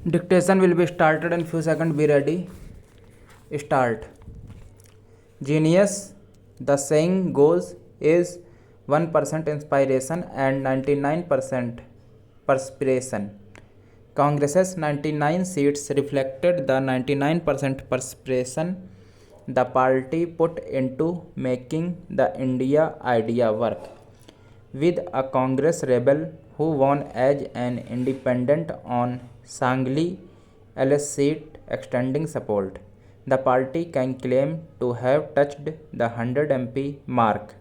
Dictation will be started in few seconds. Be ready. Start. Genius. The saying goes is 1% inspiration and 99% perspiration. Congress's 99 seats reflected the 99% perspiration the party put into making the India idea work. With a Congress rebel who won as an independent on Sangli LS seat extending support, the party can claim to have touched the 100 MP mark.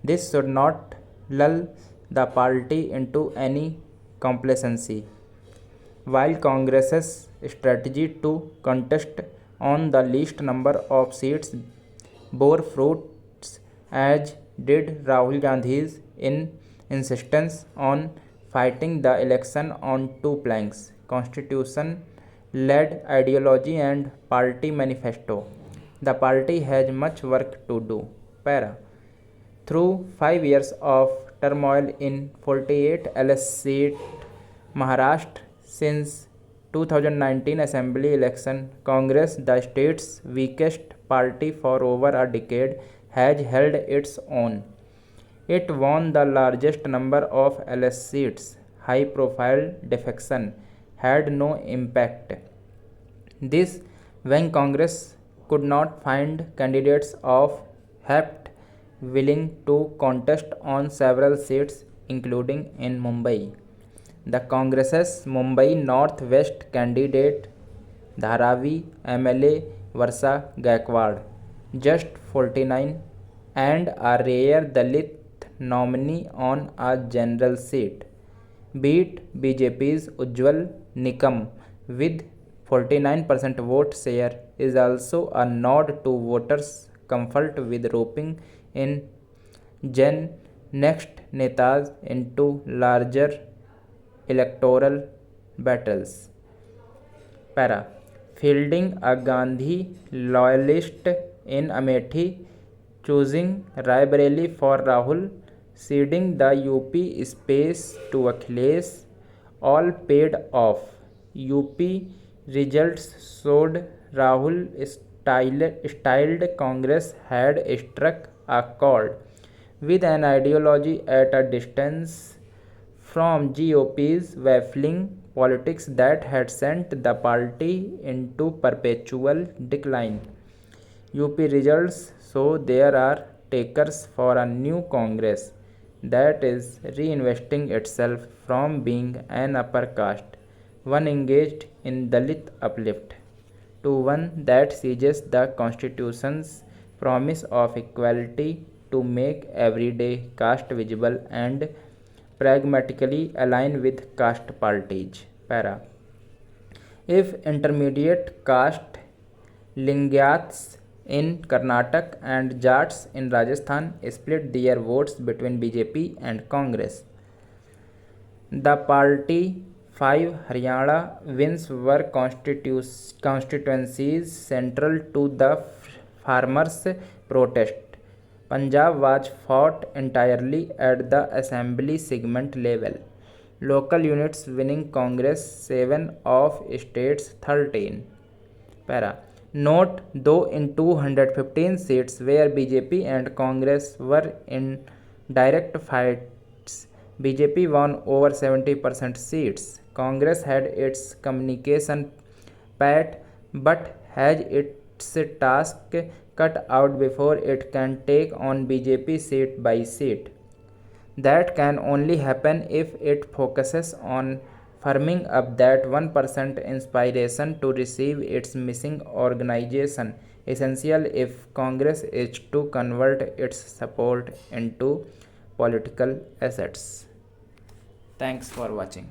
This should not lull the party into any complacency. While Congress's strategy to contest on the least number of seats bore fruits, as did Rahul Gandhi's insistence on fighting the election on two planks: constitution led ideology and party manifesto. The party has much work to do. Para. Through 5 years of turmoil in 48 LS seat Maharashtra since 2019 assembly election, Congress, the state's weakest party for over a decade, has held its own. It won the largest number of LS seats. High profile defection had no impact. This when Congress could not find candidates of heft willing to contest on several seats, including in Mumbai. The Congress's Mumbai North-West candidate Dharavi MLA Varsa Gaikwad, just 49, and a rare Dalit nominee on a general seat, beat BJP's Ujjwal Nikam with 49% vote share, is also a nod to voters' comfort with roping in Gen Next netas into larger electoral battles. Para. Fielding a Gandhi loyalist in Amethi, choosing Raebareli for Rahul, ceding the UP space to Akhilesh, all paid off. UP results showed Rahul styled Congress had struck a chord with an ideology at a distance from GOP's waffling politics that had sent the party into perpetual decline. UP results show there are takers for a new Congress that is reinvesting itself from being an upper caste, one engaged in Dalit uplift, to one that seizes the Constitution's promise of equality to make everyday caste visible and pragmatically align with caste parties. Para. If intermediate caste Lingayats in Karnataka and Jats in Rajasthan split their votes between BJP and Congress, the party 5 Haryana wins were constituencies central to the farmers' protest. Punjab was fought entirely at the assembly segment level. Local units winning Congress 7 of states 13. Para. Note, though in 215 seats where BJP and Congress were in direct fights, BJP won over 70% seats. Congress had its communication pat but has its task cut out before it can take on BJP seat by seat. That can only happen if it focuses on firming up that 1% inspiration to receive its missing organization, essential if Congress is to convert its support into political assets. Thanks for watching.